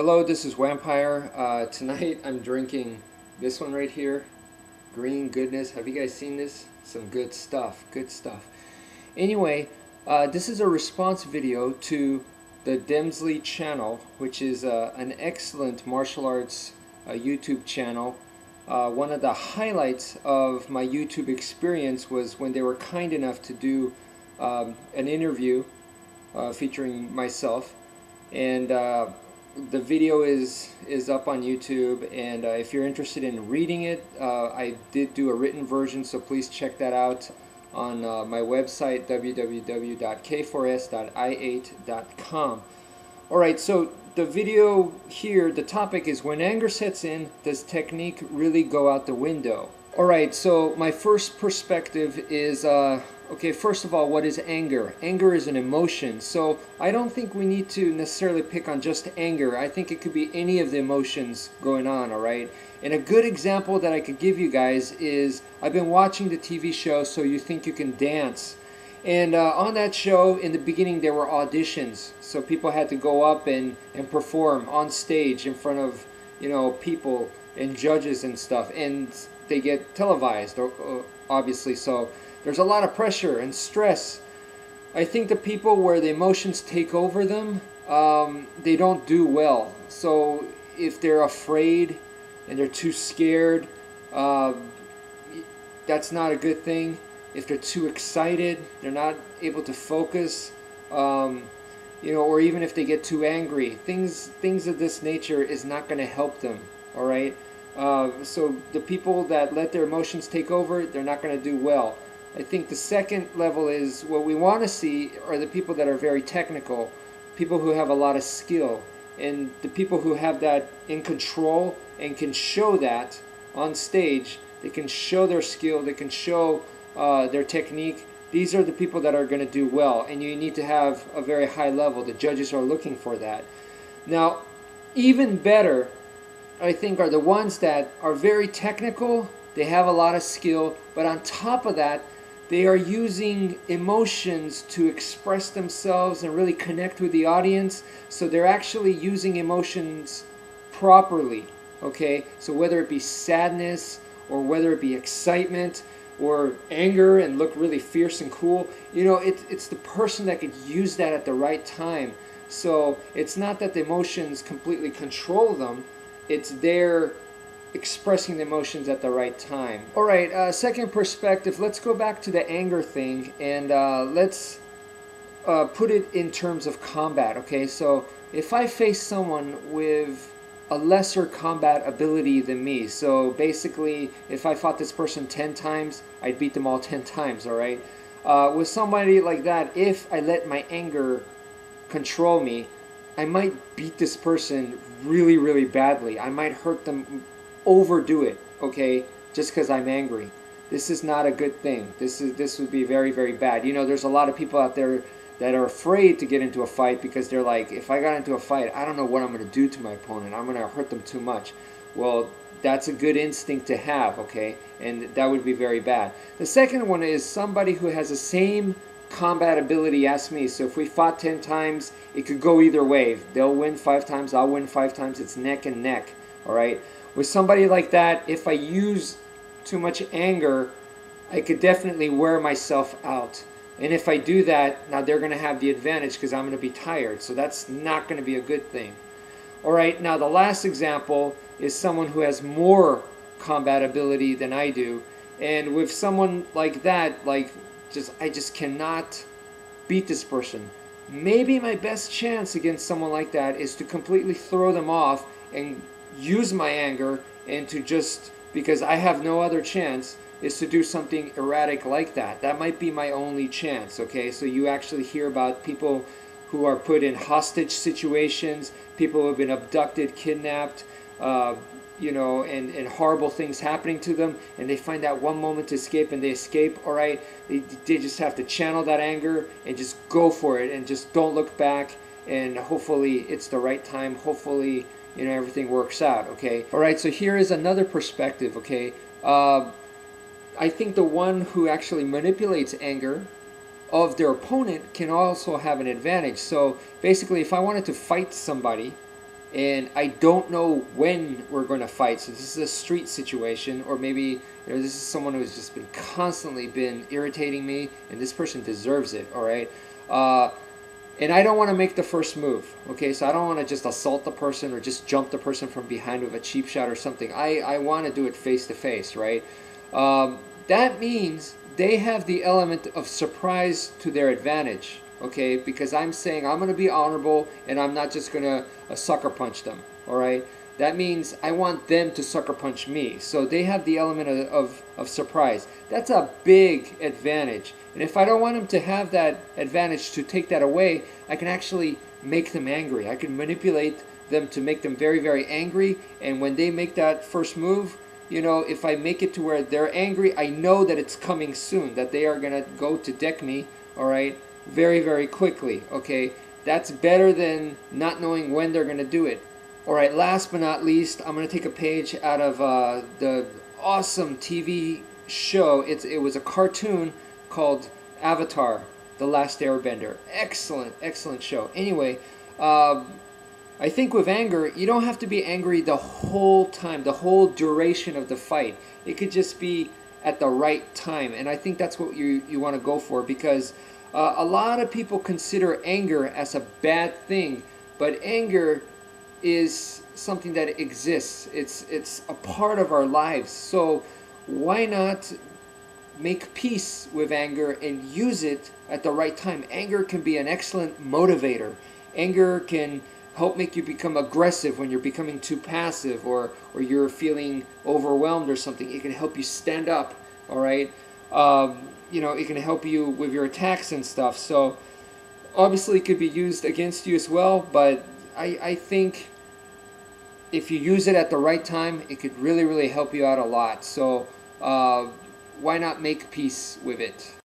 Hello, this is Vampire. Tonight I'm drinking this one right here, green goodness. Have you guys seen this? Some good stuff, good stuff. Anyway, this is a response video to the TheDemzlyChannel, which is an excellent martial arts YouTube channel. One of the highlights of my YouTube experience was when they were kind enough to do an interview featuring myself, and the video is up on YouTube, and if you're interested in reading it, I did do a written version, so please check that out on my website, www.k4s.i8.com. Alright, so the video here, the topic is, when anger sets in, does technique really go out the window? Alright, so my first perspective is, okay, first of all, what is anger? Anger is an emotion, so I don't think we need to necessarily pick on just anger. I think it could be any of the emotions going on, alright? And a good example that I could give you guys is, I've been watching the TV show So You Think You Can Dance. And on that show, in the beginning, there were auditions. So people had to go up and perform on stage in front of, you know, people and judges and stuff. And they get televised, obviously, so there's a lot of pressure and stress. I think the people where the emotions take over them, they don't do well. So if they're afraid and they're too scared, that's not a good thing. If they're too excited, they're not able to focus, you know, or even if they get too angry, things of this nature is not going to help them, all right? So the people that let their emotions take over, they're not going to do well. I think the second level is, what we want to see are the people that are very technical, people who have a lot of skill, and the people who have that in control and can show that on stage. They can show their skill, they can show their technique. These are the people that are going to do well, and you need to have a very high level. The judges are looking for that. Now, even better, I think, are the ones that are very technical, they have a lot of skill, but on top of that, they are using emotions to express themselves and really connect with the audience. So they're actually using emotions properly, okay? So whether it be sadness, or whether it be excitement, or anger and look really fierce and cool, you know, it's the person that could use that at the right time. So it's not that the emotions completely control them, it's their expressing the emotions at the right time. Alright, second perspective, let's go back to the anger thing, and let's put it in terms of combat, okay? So if I face someone with a lesser combat ability than me, so basically if I fought this person 10 times, I'd beat them all 10 times, alright? With somebody like that, if I let my anger control me, I might beat this person really, really badly. I might hurt them, overdo it, okay, just because I'm angry. This is not a good thing. This would be very, very bad. You know, there's a lot of people out there that are afraid to get into a fight because they're like, if I got into a fight, I don't know what I'm going to do to my opponent. I'm going to hurt them too much. Well, that's a good instinct to have, okay, and that would be very bad. The second one is somebody who has the same combat ability as me. So if we fought 10 times, it could go either way. They'll win 5 times, I'll win 5 times. It's neck and neck, all right? With somebody like that, if I use too much anger, I could definitely wear myself out. And if I do that, now they're going to have the advantage because I'm going to be tired. So that's not going to be a good thing. All right, now the last example is someone who has more combat ability than I do. And with someone like that, like, I just cannot beat this person. Maybe my best chance against someone like that is to completely throw them off and use my anger, and to just, because I have no other chance, is to do something erratic like that. That might be my only chance, okay? So you actually hear about people who are put in hostage situations, people who have been abducted, kidnapped, you know, and horrible things happening to them, and they find that one moment to escape, and they escape, all right? They just have to channel that anger and just go for it, and just don't look back, and hopefully it's the right time. Hopefully, you know, everything works out, okay? All right, so here is another perspective, okay? I think the one who actually manipulates anger of their opponent can also have an advantage. So basically, if I wanted to fight somebody, and I don't know when we're going to fight. So this is a street situation, or maybe this is someone who's just been constantly been irritating me, and this person deserves it. All right. And I don't want to make the first move, okay? So I don't want to just assault the person or just jump the person from behind with a cheap shot or something. I want to do it face to face, right? That means they have the element of surprise to their advantage, okay? Because I'm saying I'm going to be honorable and I'm not just going to sucker punch them, all right? That means I want them to sucker punch me. So they have the element of surprise. That's a big advantage. And if I don't want them to have that advantage, to take that away, I can actually make them angry. I can manipulate them to make them very, very angry. And when they make that first move, if I make it to where they're angry, I know that it's coming soon, that they are going to go to deck me, all right, very, very quickly, okay? That's better than not knowing when they're going to do it. All right, last but not least, I'm going to take a page out of the awesome TV show. It was a cartoon called Avatar, The Last Airbender. Excellent, excellent show. Anyway, I think with anger, you don't have to be angry the whole time, the whole duration of the fight. It could just be at the right time. And I think that's what you want to go for, because a lot of people consider anger as a bad thing, but anger is something that exists. It's a part of our lives. So why not make peace with anger and use it at the right time? Anger can be an excellent motivator. Anger can help make you become aggressive when you're becoming too passive, or you're feeling overwhelmed or something. It can help you stand up, all right? It can help you with your attacks and stuff. So obviously it could be used against you as well, but I think if you use it at the right time, it could really, really help you out a lot. So why not make peace with it?